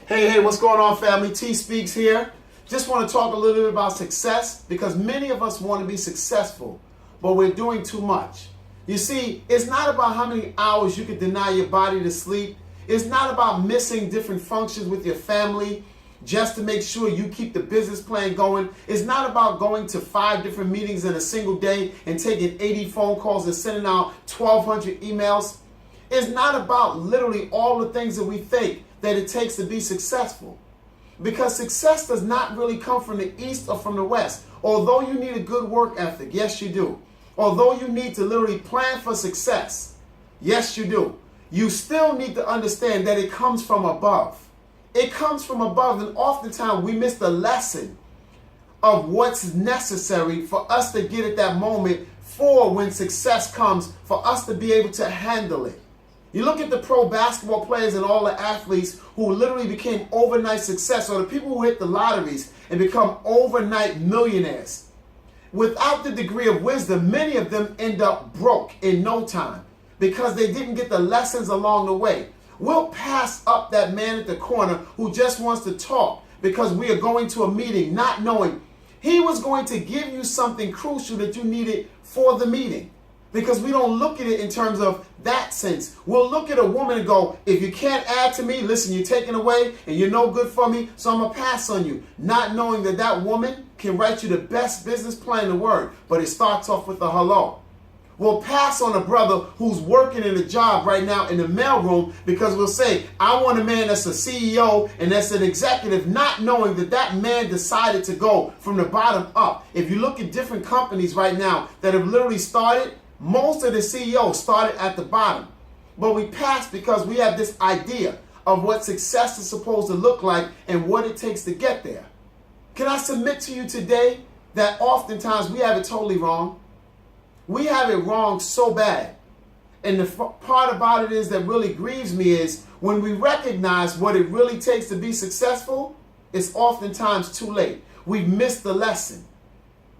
Hey, what's going on, family? T Speaks here. Just want to talk a little bit about success because many of us want to be successful, but we're doing too much. You see, it's not about how many hours you can deny your body to sleep. It's not about missing different functions with your family just to make sure you keep the business plan going. It's not about going to 5 different meetings in a single day and taking 80 phone calls and sending out 1,200 emails. It's not about literally all the things that we think that it takes to be successful. Because success does not really come from the east or from the west. Although you need a good work ethic, yes you do. Although you need to literally plan for success, yes you do. You still need to understand that it comes from above. It comes from above, and oftentimes we miss the lesson of what's necessary for us to get at that moment for when success comes, for us to be able to handle it. You look at the pro basketball players and all the athletes who literally became overnight success, or the people who hit the lotteries and become overnight millionaires. Without the degree of wisdom, many of them end up broke in no time because they didn't get the lessons along the way. We'll pass up that man at the corner who just wants to talk because we are going to a meeting not knowing he was going to give you something crucial that you needed for the meeting. Because we don't look at it in terms of that sense. We'll look at a woman and go, if you can't add to me, listen, you're taking away and you're no good for me, so I'm going to pass on you. Not knowing that that woman can write you the best business plan in the world, but it starts off with a hello. We'll pass on a brother who's working in a job right now in the mailroom because we'll say, I want a man that's a CEO and that's an executive, not knowing that that man decided to go from the bottom up. If you look at different companies right now that have literally started, most of the CEOs started at the bottom, but we passed because we have this idea of what success is supposed to look like and what it takes to get there. Can I submit to you today that oftentimes we have it totally wrong? We have it wrong so bad. And the part about it is that really grieves me is when we recognize what it really takes to be successful, it's oftentimes too late. We've missed the lesson.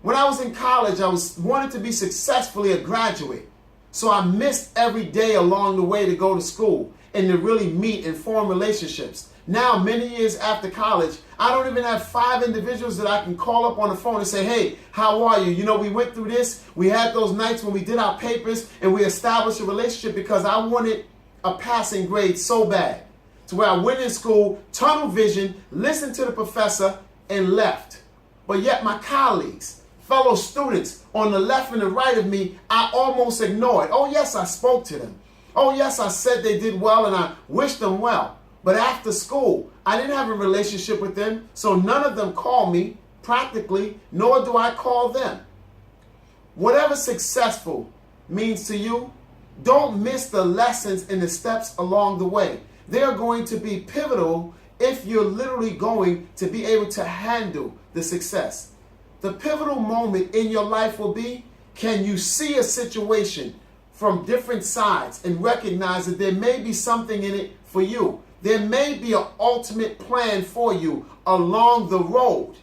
When I was in college, I wanted to be successfully a graduate. So I missed every day along the way to go to school and to really meet and form relationships. Now, many years after college, I don't even have 5 individuals that I can call up on the phone and say, hey, how are you? You know, we went through this. We had those nights when we did our papers and we established a relationship because I wanted a passing grade so bad. To where I went in school, tunnel vision, listened to the professor, and left. But yet my colleagues, fellow students on the left and the right of me, I almost ignored. Oh, yes, I spoke to them. Oh, yes, I said they did well and I wished them well. But after school, I didn't have a relationship with them, so none of them call me practically, nor do I call them. Whatever successful means to you, don't miss the lessons and the steps along the way. They're going to be pivotal if you're literally going to be able to handle the success. The pivotal moment in your life will be, can you see a situation from different sides and recognize that there may be something in it for you? There may be an ultimate plan for you along the road.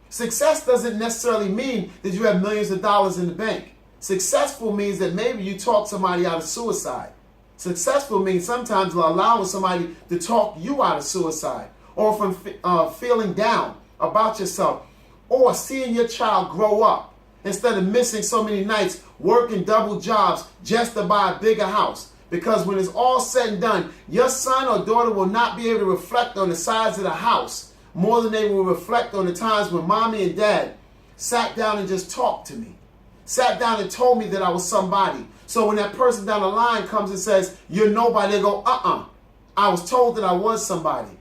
Success doesn't necessarily mean that you have millions of dollars in the bank. Successful means that maybe you talk somebody out of suicide. Successful means sometimes allowing somebody to talk you out of suicide or from feeling down about yourself, or seeing your child grow up instead of missing so many nights working double jobs just to buy a bigger house. Because when it's all said and done, your son or daughter will not be able to reflect on the size of the house more than they will reflect on the times when mommy and dad sat down and just talked to me, sat down and told me that I was somebody. So when that person down the line comes and says, you're nobody, they go, I was told that I was somebody.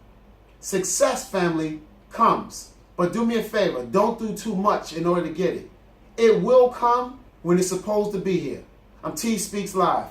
Success, family, comes. But do me a favor, don't do too much in order to get it. It will come when it's supposed to be here. I'm T Speaks Live.